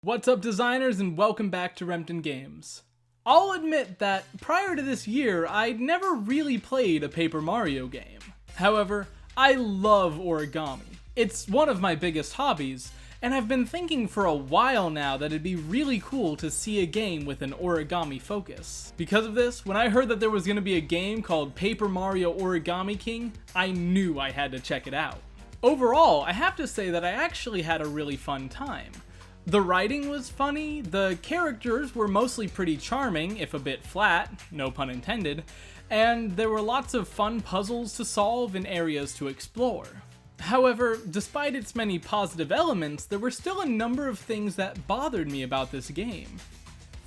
What's up, designers, and welcome back to Rempton Games. I'll admit that prior to this year, I'd never really played a Paper Mario game. However, I love Origami. It's one of my biggest hobbies, and I've been thinking for a while now that it'd be really cool to see a game with an origami focus. Because of this, when I heard that there was going to be a game called Paper Mario Origami King, I knew I had to check it out. Overall, I have to say that I actually had a really fun time. The writing was funny, the characters were mostly pretty charming, if a bit flat, no pun intended, and there were lots of fun puzzles to solve and areas to explore. However, despite its many positive elements, there were still a number of things that bothered me about this game.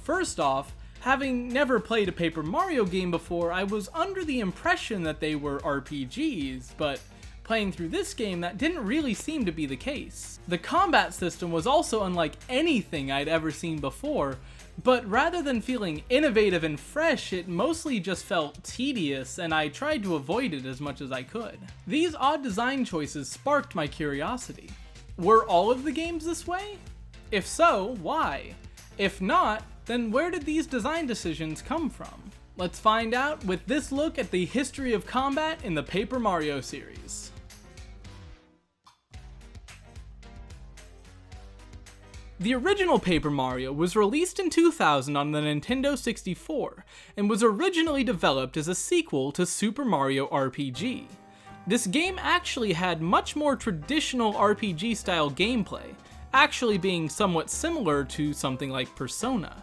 First off, having never played a Paper Mario game before, I was under the impression that they were RPGs, but playing through this game, that didn't really seem to be the case. The combat system was also unlike anything I'd ever seen before, but rather than feeling innovative and fresh, it mostly just felt tedious, and I tried to avoid it as much as I could. These odd design choices sparked my curiosity. Were all of the games this way? If so, why? If not, then where did these design decisions come from? Let's find out with this look at the history of combat in the Paper Mario series. The original Paper Mario was released in 2000 on the Nintendo 64, and was originally developed as a sequel to Super Mario RPG. This game actually had much more traditional RPG-style gameplay, actually being somewhat similar to something like Persona.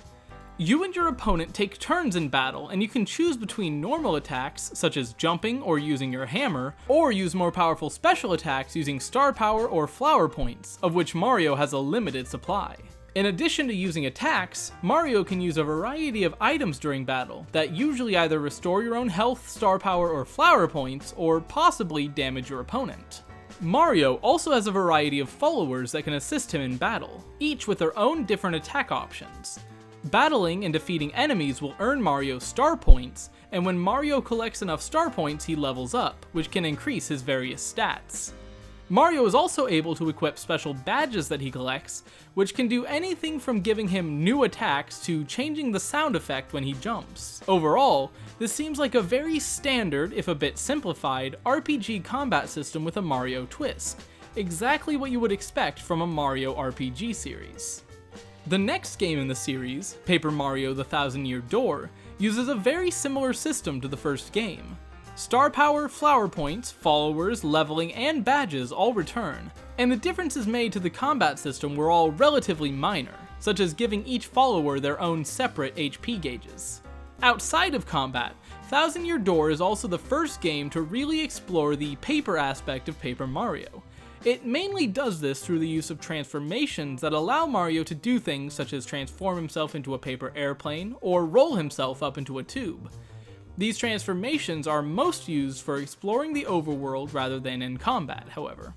You and your opponent take turns in battle, and you can choose between normal attacks, such as jumping or using your hammer, or use more powerful special attacks using star power or flower points, of which Mario has a limited supply. In addition to using attacks, Mario can use a variety of items during battle that usually either restore your own health, star power, or flower points, or possibly damage your opponent. Mario also has a variety of followers that can assist him in battle, each with their own different attack options. Battling and defeating enemies will earn Mario star points, and when Mario collects enough star points, he levels up, which can increase his various stats. Mario is also able to equip special badges that he collects, which can do anything from giving him new attacks to changing the sound effect when he jumps. Overall, this seems like a very standard, if a bit simplified, RPG combat system with a Mario twist. Exactly what you would expect from a Mario RPG series. The next game in the series, Paper Mario: The Thousand Year Door, uses a very similar system to the first game. Star power, flower points, followers, leveling, and badges all return, and the differences made to the combat system were all relatively minor, such as giving each follower their own separate HP gauges. Outside of combat, Thousand Year Door is also the first game to really explore the paper aspect of Paper Mario. It mainly does this through the use of transformations that allow Mario to do things such as transform himself into a paper airplane or roll himself up into a tube. These transformations are most used for exploring the overworld rather than in combat, however.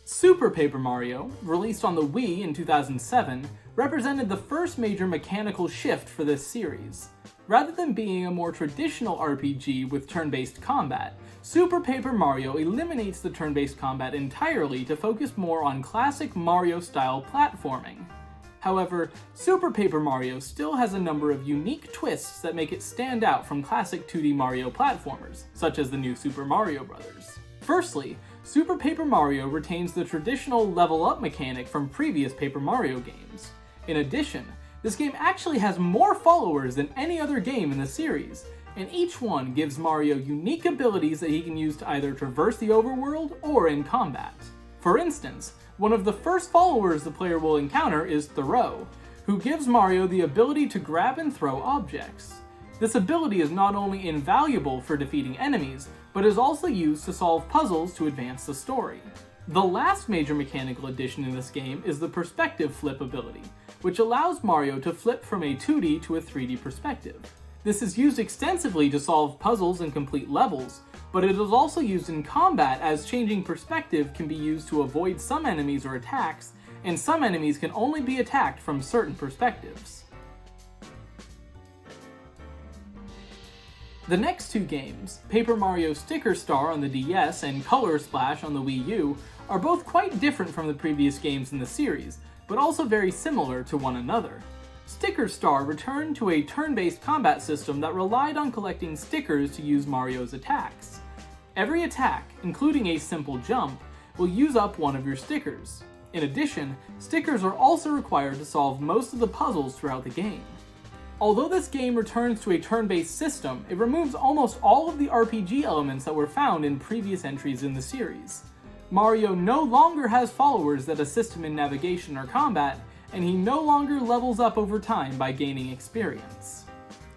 Super Paper Mario, released on the Wii in 2007, represented the first major mechanical shift for this series. Rather than being a more traditional RPG with turn-based combat, Super Paper Mario eliminates the turn-based combat entirely to focus more on classic Mario-style platforming. However, Super Paper Mario still has a number of unique twists that make it stand out from classic 2D Mario platformers, such as the new Super Mario Bros. Firstly, Super Paper Mario retains the traditional level-up mechanic from previous Paper Mario games. In addition, this game actually has more followers than any other game in the series, and each one gives Mario unique abilities that he can use to either traverse the overworld or in combat. For instance, one of the first followers the player will encounter is Throw, who gives Mario the ability to grab and throw objects. This ability is not only invaluable for defeating enemies, but is also used to solve puzzles to advance the story. The last major mechanical addition in this game is the perspective flip ability, which allows Mario to flip from a 2D to a 3D perspective. This is used extensively to solve puzzles and complete levels, but it is also used in combat as changing perspective can be used to avoid some enemies or attacks, and some enemies can only be attacked from certain perspectives. The next two games, Paper Mario Sticker Star on the DS and Color Splash on the Wii U, are both quite different from the previous games in the series, but also very similar to one another. Sticker Star returned to a turn-based combat system that relied on collecting stickers to use Mario's attacks. Every attack, including a simple jump, will use up one of your stickers. In addition, stickers are also required to solve most of the puzzles throughout the game. Although this game returns to a turn-based system, it removes almost all of the RPG elements that were found in previous entries in the series. Mario no longer has followers that assist him in navigation or combat, and he no longer levels up over time by gaining experience.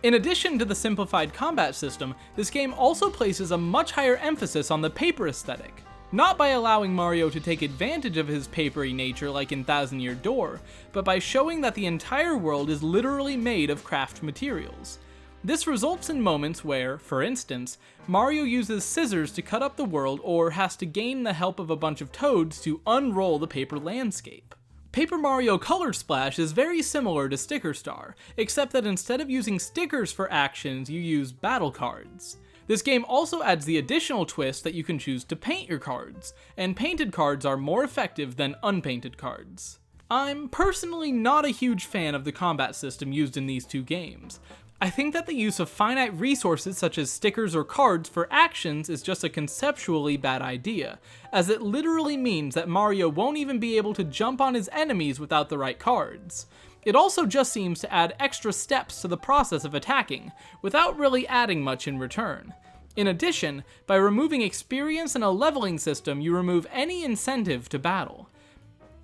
In addition to the simplified combat system, this game also places a much higher emphasis on the paper aesthetic. Not by allowing Mario to take advantage of his papery nature like in Thousand Year Door, but by showing that the entire world is literally made of craft materials. This results in moments where, for instance, Mario uses scissors to cut up the world or has to gain the help of a bunch of toads to unroll the paper landscape. Paper Mario Color Splash is very similar to Sticker Star, except that instead of using stickers for actions, you use battle cards. This game also adds the additional twist that you can choose to paint your cards, and painted cards are more effective than unpainted cards. I'm personally not a huge fan of the combat system used in these two games. I think that the use of finite resources such as stickers or cards for actions is just a conceptually bad idea, as it literally means that Mario won't even be able to jump on his enemies without the right cards. It also just seems to add extra steps to the process of attacking, without really adding much in return. In addition, by removing experience and a leveling system, you remove any incentive to battle.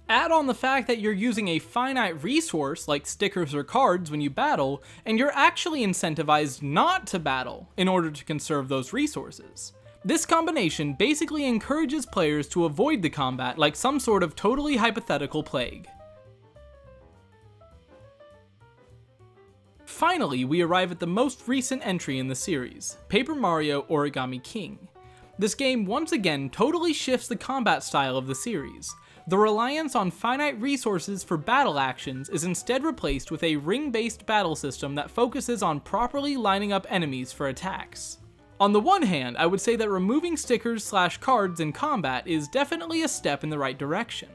Add on the fact that you're using a finite resource like stickers or cards when you battle, and you're actually incentivized not to battle in order to conserve those resources. This combination basically encourages players to avoid the combat like some sort of totally hypothetical plague. Finally, we arrive at the most recent entry in the series, Paper Mario Origami King. This game once again totally shifts the combat style of the series. The reliance on finite resources for battle actions is instead replaced with a ring-based battle system that focuses on properly lining up enemies for attacks. On the one hand, I would say that removing stickers/cards in combat is definitely a step in the right direction.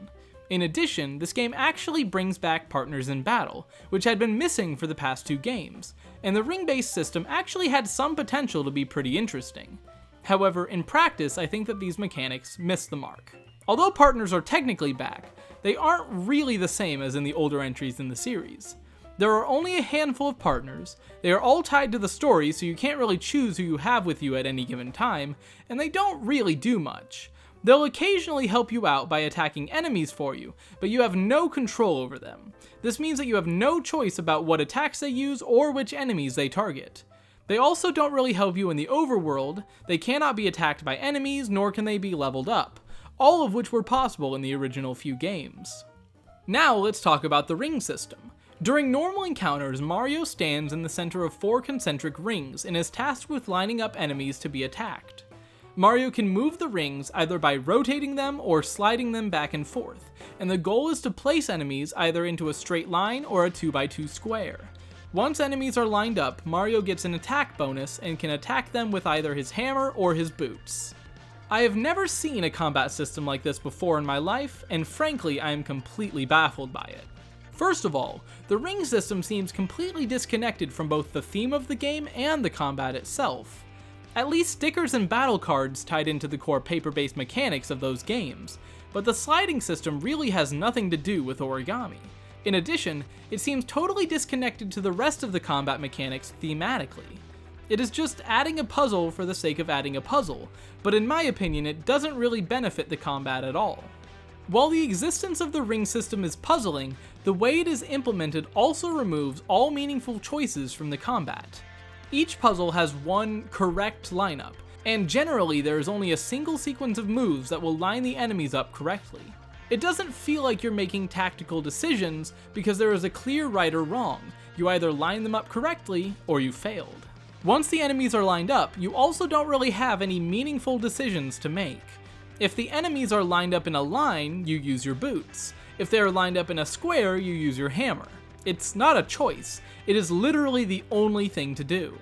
In addition, this game actually brings back partners in battle, which had been missing for the past two games, and the ring-based system actually had some potential to be pretty interesting. However, in practice, I think that these mechanics miss the mark. Although partners are technically back, they aren't really the same as in the older entries in the series. There are only a handful of partners, they are all tied to the story so you can't really choose who you have with you at any given time, and they don't really do much. They'll occasionally help you out by attacking enemies for you, but you have no control over them. This means that you have no choice about what attacks they use or which enemies they target. They also don't really help you in the overworld, they cannot be attacked by enemies nor can they be leveled up, all of which were possible in the original few games. Now let's talk about the ring system. During normal encounters, Mario stands in the center of 4 concentric rings and is tasked with lining up enemies to be attacked. Mario can move the rings either by rotating them or sliding them back and forth, and the goal is to place enemies either into a straight line or a 2x2 square. Once enemies are lined up, Mario gets an attack bonus and can attack them with either his hammer or his boots. I have never seen a combat system like this before in my life, and frankly I am completely baffled by it. First of all, the ring system seems completely disconnected from both the theme of the game and the combat itself. At least stickers and battle cards tied into the core paper-based mechanics of those games, but the sliding system really has nothing to do with Origami. In addition, it seems totally disconnected to the rest of the combat mechanics thematically. It is just adding a puzzle for the sake of adding a puzzle, but in my opinion it doesn't really benefit the combat at all. While the existence of the ring system is puzzling, the way it is implemented also removes all meaningful choices from the combat. Each puzzle has one correct lineup, and generally there is only a single sequence of moves that will line the enemies up correctly. It doesn't feel like you're making tactical decisions because there is a clear right or wrong. You either line them up correctly or you failed. Once the enemies are lined up, you also don't really have any meaningful decisions to make. If the enemies are lined up in a line, you use your boots. If they are lined up in a square, you use your hammer. It's not a choice, it is literally the only thing to do.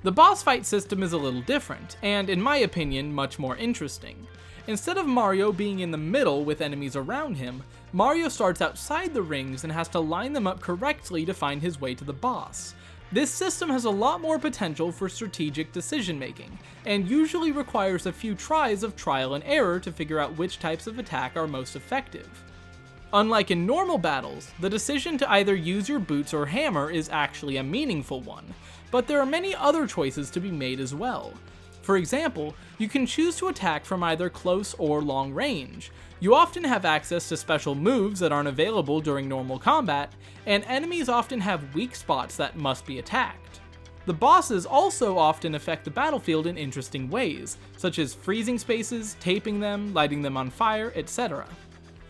The boss fight system is a little different, and in my opinion, much more interesting. Instead of Mario being in the middle with enemies around him, Mario starts outside the rings and has to line them up correctly to find his way to the boss. This system has a lot more potential for strategic decision making, and usually requires a few tries of trial and error to figure out which types of attack are most effective. Unlike in normal battles, the decision to either use your boots or hammer is actually a meaningful one, but there are many other choices to be made as well. For example, you can choose to attack from either close or long range. You often have access to special moves that aren't available during normal combat, and enemies often have weak spots that must be attacked. The bosses also often affect the battlefield in interesting ways, such as freezing spaces, taping them, lighting them on fire, etc.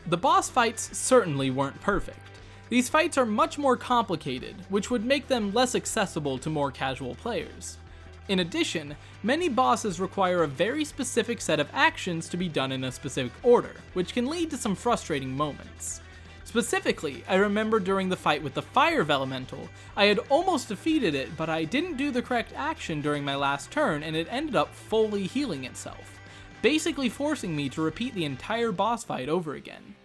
The boss fights certainly weren't perfect. These fights are much more complicated, which would make them less accessible to more casual players. In addition, many bosses require a very specific set of actions to be done in a specific order, which can lead to some frustrating moments. Specifically, I remember during the fight with the Fire Elemental, I had almost defeated it, but I didn't do the correct action during my last turn and it ended up fully healing itself, basically forcing me to repeat the entire boss fight over again.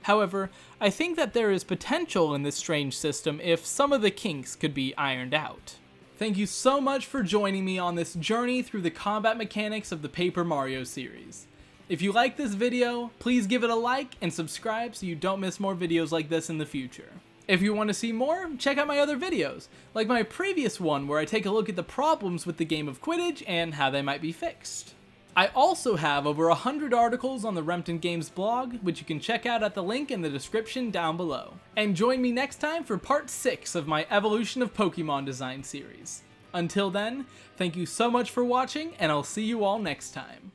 However, I think that there is potential in this strange system if some of the kinks could be ironed out. Thank you so much for joining me on this journey through the combat mechanics of the Paper Mario series. If you like this video, please give it a like and subscribe so you don't miss more videos like this in the future. If you want to see more, check out my other videos, like my previous one where I take a look at the problems with the game of Quidditch and how they might be fixed. I also have over 100 articles on the Rempton Games blog, which you can check out at the link in the description down below. And join me next time for part 6 of my Evolution of Pokemon Design series. Until then, thank you so much for watching, and I'll see you all next time.